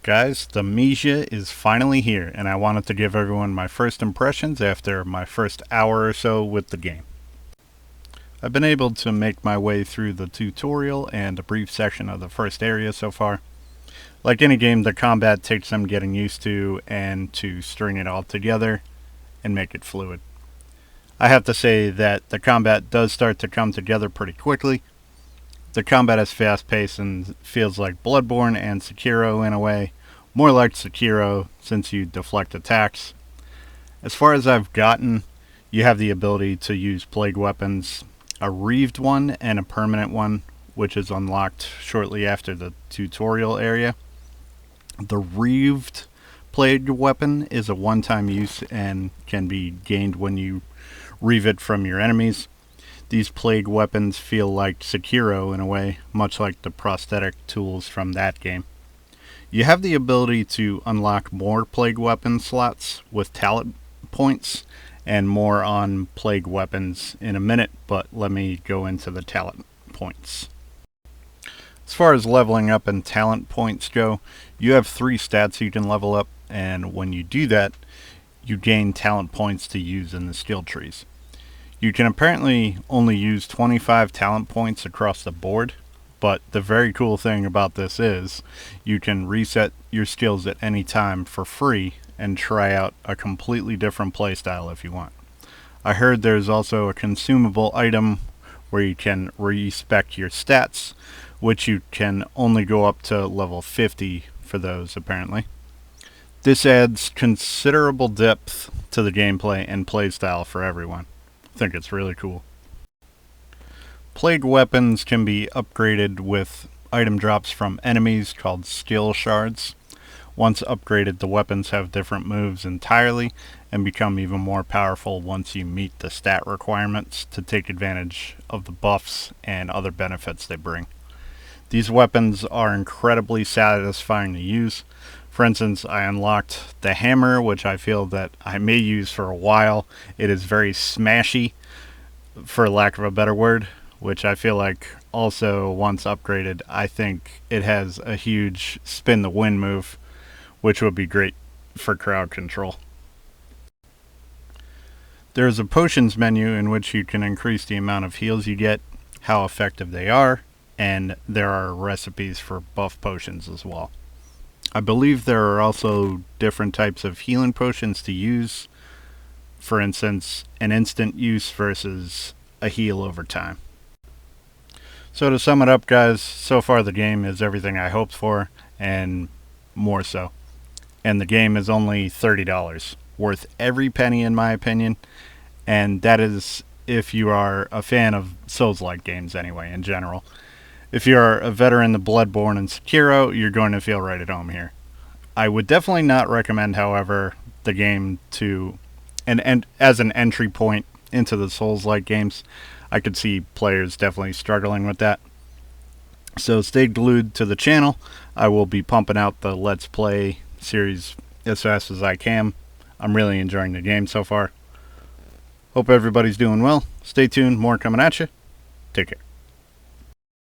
Guys, Thymesia is finally here, and I wanted to give everyone my first impressions after my first hour or so with the game. I've been able to make my way through the tutorial and a brief section of the first area so far. Like any game, the combat takes some getting used to and to string it all together and make it fluid. I have to say that the combat does start to come together pretty quickly. The combat is fast-paced and feels like Bloodborne and Sekiro in a way. More like Sekiro since you deflect attacks. As far as I've gotten, you have the ability to use plague weapons, a reaved one and a permanent one, which is unlocked shortly after the tutorial area. The reaved plague weapon is a one-time use and can be gained when you reave it from your enemies. These plague weapons feel like Sekiro in a way, much like the prosthetic tools from that game. You have the ability to unlock more plague weapon slots with talent points, and more on plague weapons in a minute, but let me go into the talent points. As far as leveling up and talent points go, you have 3 stats you can level up, and when you do that, you gain talent points to use in the skill trees. You can apparently only use 25 talent points across the board, but the very cool thing about this is you can reset your skills at any time for free and try out a completely different playstyle if you want. I heard there's also a consumable item where you can respec your stats, which you can only go up to level 50 for those apparently. This adds considerable depth to the gameplay and playstyle for everyone. I think it's really cool. Plague weapons can be upgraded with item drops from enemies called skill shards. Once upgraded, the weapons have different moves entirely and become even more powerful once you meet the stat requirements to take advantage of the buffs and other benefits they bring. These weapons are incredibly satisfying to use. For instance, I unlocked the hammer, which I feel that I may use for a while. It is very smashy, for lack of a better word, which I feel like also once upgraded, I think it has a huge spin the wind move, which would be great for crowd control. There's a potions menu in which you can increase the amount of heals you get, how effective they are, and there are recipes for buff potions as well. I believe there are also different types of healing potions to use. For instance, an instant use versus a heal over time. So to sum it up, guys, so far the game is everything I hoped for and more so. And the game is only $30, worth every penny in my opinion, and that is if you are a fan of Souls-like games anyway in general. If you're a veteran of Bloodborne and Sekiro, you're going to feel right at home here. I would definitely not recommend, however, the game to, and as an entry point into the Souls-like games. I could see players definitely struggling with that. So stay glued to the channel. I will be pumping out the Let's Play series as fast as I can. I'm really enjoying the game so far. Hope everybody's doing well. Stay tuned, more coming at you. Take care.